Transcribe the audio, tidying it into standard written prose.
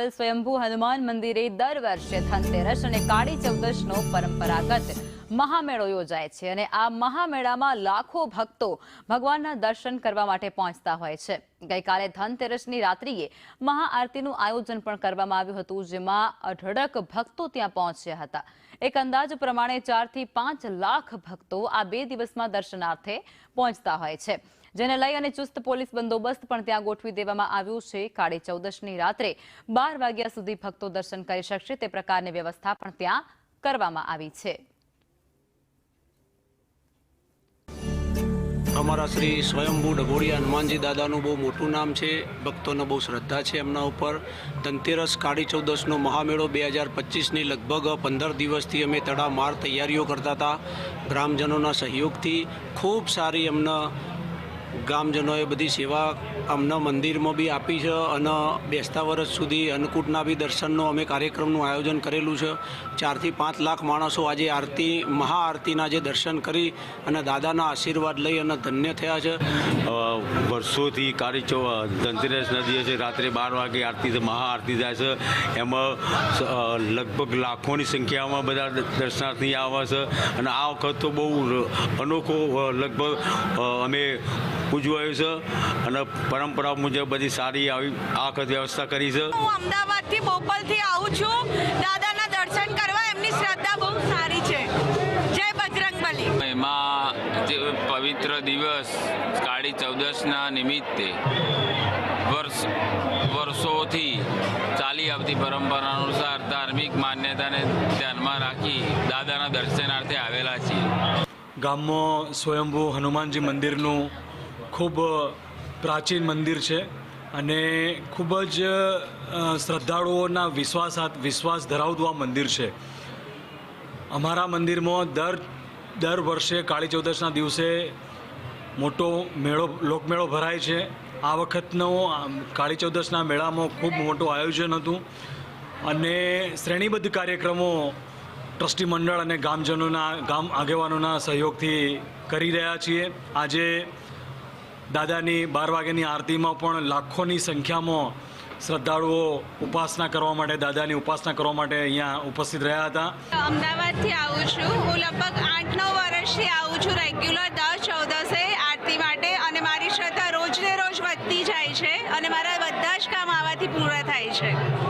આવેલ સ્વયંભૂ હનુમાન મંદિરે દર વર્ષે ધનતેરસ અને કાળી ચૌદશનો પરંપરાગત મહામેળો યોજાય છે અને આ મહામેળામાં લાખો ભક્તો ભગવાનના દર્શન કરવા માટે પહોંચતા હોય છે। ગઈકાલે ધનતેરસની રાત્રિએ મહાઆરતીનું આયોજન પણ કરવામાં આવ્યું હતું, જેમાં અઢળક ભક્તો ત્યાં પહોંચ્યા હતા। એક અંદાજ પ્રમાણે 4 થી 5 લાખ ભક્તો આ 2 દિવસમાં દર્શનાર્થે પહોંચતા હોય છે, જેને લઈ અને ચુસ્ત પોલીસ બંદોબસ્ત પણ ત્યાં ગોઠવી દેવામાં આવ્યું છે। કાળી ચૌદશની રાત્રે 12 વાગ્યા સુધી ભક્તો દર્શન કરી શકશે તે પ્રકારની વ્યવસ્થા પણ ત્યાં કરવામાં આવી છે। અમારા શ્રી સ્વયંભૂ ડભોડિયા હનુમાનજી દાદાનું બહુ મોટું નામ છે, ભક્તોને બહુ શ્રદ્ધા છે એમના ઉપર। ધનતેરસ કાળી ચૌદશનો મહામેળો 2025ની લગભગ 15 દિવસથી અમે તડામાર તૈયારીઓ કરતા હતા। ગ્રામજનોના સહયોગથી ખૂબ સારી અમને ગામજનોએ બધી સેવા અમને મંદિરમાં બી આપી છે અને બેસતા વર્ષ સુધી અન્નકૂટના બી દર્શનનો અમે કાર્યક્રમનું આયોજન કરેલું છે। 4 થી 5 લાખ માણસો આજે આરતી મહાઆરતીના જે દર્શન કરી અને દાદાના આશીર્વાદ લઈ અને ધન્ય થયા છે। વર્ષોથી કાળી ધનતેરસના દિવસે રાત્રે 12 વાગે આરતી મહાઆરતી થાય છે, એમાં લગભગ લાખોની સંખ્યામાં બધા દર્શનાર્થી આવે છે અને આ વખત તો બહુ અનોખો લગભગ અમે ઉજવાયું છે અને પરંપરા મુજબ બધી સારી આવી આ વખત વ્યવસ્થા કરી છે। હું અમદાવાદથી બોપલથી આવું છું દાદાના દર્શન કરવા, એમની શ્રદ્ધા બહુ સારી છે। જય બજરંગબલી। એમાં જે પવિત્ર દિવસ કાળી ચૌદશના નિમિત્તે વર્ષોથી ચાલી આવતી પરંપરા અનુસાર ધાર્મિક માન્યતાને ધ્યાનમાં રાખી દાદાના દર્શનાર્થે આવેલા છીએ। ગામમાં સ્વયંભૂ હનુમાનજી મંદિરનું ખૂબ પ્રાચીન મંદિર છે અને ખૂબ જ શ્રદ્ધાળુઓના વિશ્વાસ ધરાવતું આ મંદિર છે। અમારા મંદિરમાં દર વર્ષે કાળી ચૌદશના દિવસે મોટો લોકમેળો ભરાય છે। આ વખતનો કાળી ચૌદશના મેળામાં ખૂબ મોટું આયોજન હતું અને શ્રેણીબદ્ધ કાર્યક્રમો ટ્રસ્ટી મંડળ અને ગામ આગેવાનોના સહયોગથી કરી રહ્યા છીએ। આજે દાદાની 12 વાગ્યાની આરતીમાં પણ લાખોની સંખ્યામાં શ્રદ્ધાળુઓ દાદાની ઉપાસના કરવા માટે અહીંયા ઉપસ્થિત રહ્યા હતા। અમદાવાદથી આવું છું, હું લગભગ 8-9 વર્ષથી આવું છું રેગ્યુલર દર ચૌદસે આરતી માટે અને મારી શ્રદ્ધા રોજને રોજ વધતી જાય છે અને મારા બધા જ કામ આવાથી પૂરા થાય છે।